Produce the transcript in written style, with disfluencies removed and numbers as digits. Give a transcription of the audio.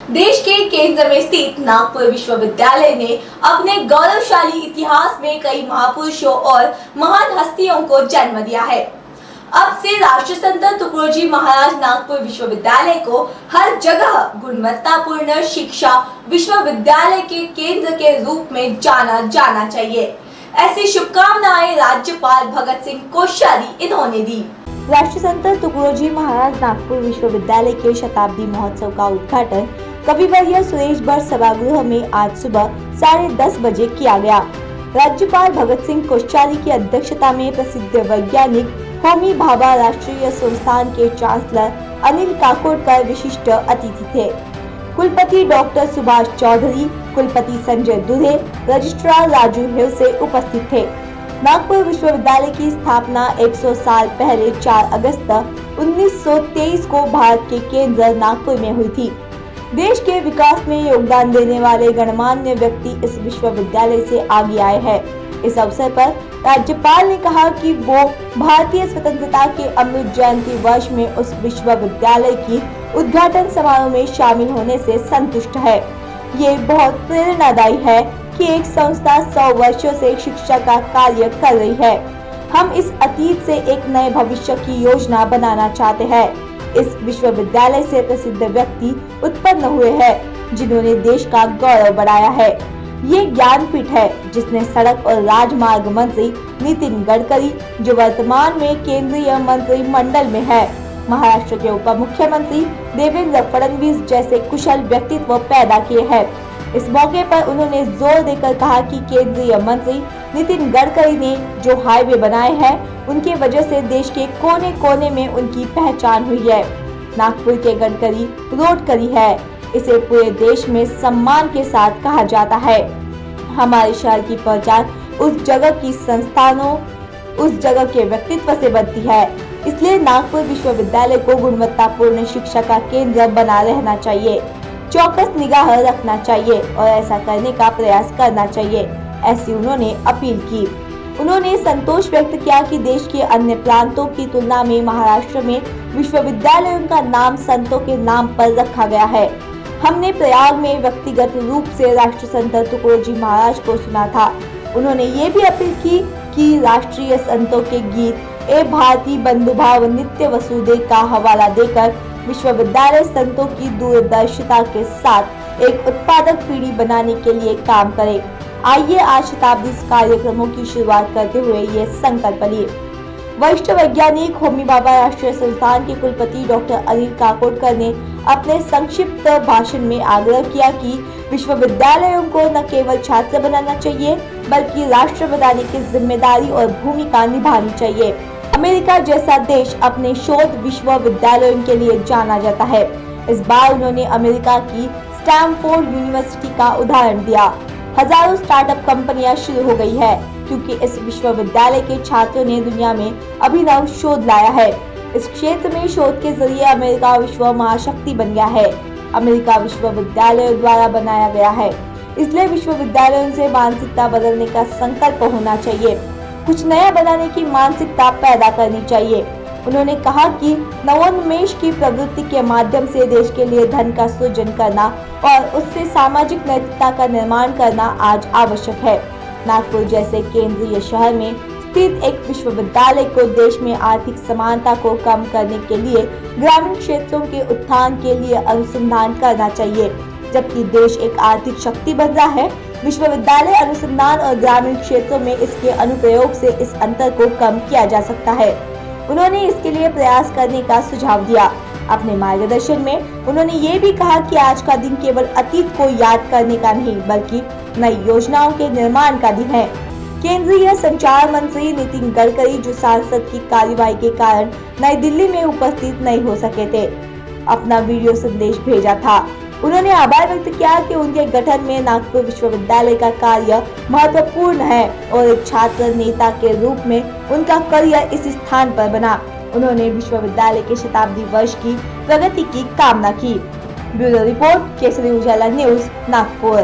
देश के केंद्र में स्थित नागपुर विश्वविद्यालय ने अपने गौरवशाली इतिहास में कई महापुरुषों और महान हस्तियों को जन्म दिया है। अब से राष्ट्रसंत तुकडोजी महाराज नागपुर विश्वविद्यालय को हर जगह गुणवत्तापूर्ण शिक्षा विश्वविद्यालय के केंद्र के रूप में जाना जाना चाहिए। ऐसी शुभकामनाएं राज्यपाल भगत सिंह कोश्यारी इन्होंने दी। राष्ट्रसंत तुकडोजी महाराज नागपुर विश्वविद्यालय के शताब्दी महोत्सव का उद्घाटन कविवर्य सुरेश भट्ट सभागृह में आज सुबह 10:30 बजे किया गया। राज्यपाल भगत सिंह कोश्यारी की अध्यक्षता में प्रसिद्ध वैज्ञानिक होमी भाभा राष्ट्रीय संस्थान के चांसलर अनिल काकोडकर विशिष्ट अतिथि थे। कुलपति डॉक्टर सुभाष चौधरी, कुलपति संजय दुधे, रजिस्ट्रार राजू हिवसे उपस्थित थे। नागपुर विश्वविद्यालय की स्थापना 100 साल पहले 4 अगस्त 1923 को भारत के केंद्र नागपुर में हुई थी। देश के विकास में योगदान देने वाले गणमान्य व्यक्ति इस विश्वविद्यालय से आगे आए हैं। इस अवसर पर राज्यपाल ने कहा कि वो भारतीय स्वतंत्रता के अमृत जयंती वर्ष में उस विश्वविद्यालय की उद्घाटन समारोह में शामिल होने से संतुष्ट है। ये बहुत प्रेरणादायी है कि एक संस्था 100 वर्षों से शिक्षा का कार्य कर रही है। हम इस अतीत से एक नए भविष्य की योजना बनाना चाहते हैं। इस विश्वविद्यालय से प्रसिद्ध व्यक्ति उत्पन्न हुए हैं जिन्होंने देश का गौरव बढ़ाया है। ये ज्ञानपीठ है जिसने सड़क और राजमार्ग मंत्री नितिन गडकरी, जो वर्तमान में केंद्रीय मंत्रिमंडल में है, महाराष्ट्र के उप मुख्यमंत्री देवेंद्र फडणवीस जैसे कुशल व्यक्तित्व पैदा किए हैं। इस मौके पर उन्होंने जोर देकर कहा कि केंद्रीय मंत्री नितिन गडकरी ने जो हाईवे बनाए हैं, उनके वजह से देश के कोने कोने में उनकी पहचान हुई है। नागपुर के गडकरी रोड करी है, इसे पूरे देश में सम्मान के साथ कहा जाता है। हमारे शहर की पहचान उस जगह की संस्थानों, उस जगह के व्यक्तित्व से बनती है। इसलिए नागपुर विश्वविद्यालय को गुणवत्तापूर्ण शिक्षा का केंद्र बना रहना चाहिए, चौकस निगाह रखना चाहिए और ऐसा करने का प्रयास करना चाहिए, ऐसी उन्होंने अपील की। उन्होंने संतोष व्यक्त किया कि देश के अन्य प्रांतों की तुलना में महाराष्ट्र में विश्वविद्यालयों का नाम संतों के नाम पर रखा गया है। हमने प्रयाग में व्यक्तिगत रूप से राष्ट्रसंत तुकडोजी महाराज को सुना था। उन्होंने ये भी अपील की कि राष्ट्रीय संतों के गीत ए भारती बंधुभाव नित्य वसुदे का हवाला देकर विश्वविद्यालय संतों की दूरदर्शिता के साथ एक उत्पादक पीढ़ी बनाने के लिए काम करे। आइए आज शताब्दी कार्यक्रमों की शुरुआत करते हुए ये संकल्प लिए। वरिष्ठ वैज्ञानिक होमी भाभा राष्ट्रीय संस्थान के कुलपति डॉक्टर अनिल काकोडकर ने अपने संक्षिप्त भाषण में आग्रह किया कि विश्वविद्यालयों को न केवल छात्र बनाना चाहिए बल्कि राष्ट्र बनाने की जिम्मेदारी और भूमिका निभानी चाहिए। अमेरिका जैसा देश अपने शोध विश्वविद्यालयों के लिए जाना जाता है। इस बार उन्होंने अमेरिका की स्टैनफोर्ड यूनिवर्सिटी का उदाहरण दिया। हजारों स्टार्टअप कंपनियां शुरू हो गई है क्योंकि इस विश्वविद्यालय के छात्रों ने दुनिया में अभिनव शोध लाया है। इस क्षेत्र में शोध के जरिए अमेरिका विश्व महाशक्ति बन गया है। अमेरिका विश्वविद्यालयों द्वारा बनाया गया है, इसलिए विश्वविद्यालयों से मानसिकता बदलने का संकल्प होना चाहिए, कुछ नया बनाने की मानसिकता पैदा करनी चाहिए। उन्होंने कहा कि नवोन्मेष की प्रवृत्ति के माध्यम से देश के लिए धन का सृजन करना और उससे सामाजिक नैतिकता का निर्माण करना आज आवश्यक है। नागपुर जैसे केंद्रीय शहर में स्थित एक विश्वविद्यालय को देश में आर्थिक समानता को कम करने के लिए ग्रामीण क्षेत्रों के उत्थान के लिए अनुसंधान करना चाहिए। जबकि देश एक आर्थिक शक्ति बन रहा है, विश्वविद्यालय अनुसंधान और ग्रामीण क्षेत्रों में इसके अनुप्रयोग से इस अंतर को कम किया जा सकता है। उन्होंने इसके लिए प्रयास करने का सुझाव दिया। अपने मार्गदर्शन में उन्होंने ये भी कहा कि आज का दिन केवल अतीत को याद करने का नहीं बल्कि नई योजनाओं के निर्माण का दिन है। केंद्रीय संचार मंत्री नितिन गडकरी, जो सांसद की कार्यवाही के कारण नई दिल्ली में उपस्थित नहीं हो सके थे, अपना वीडियो संदेश भेजा था। उन्होंने आभार व्यक्त किया कि उनके गठन में नागपुर विश्वविद्यालय का कार्य महत्वपूर्ण है और एक छात्र नेता के रूप में उनका करियर इस स्थान पर बना। उन्होंने विश्वविद्यालय के शताब्दी वर्ष की प्रगति की कामना की। ब्यूरो रिपोर्ट, केसरी उजाला न्यूज, नागपुर।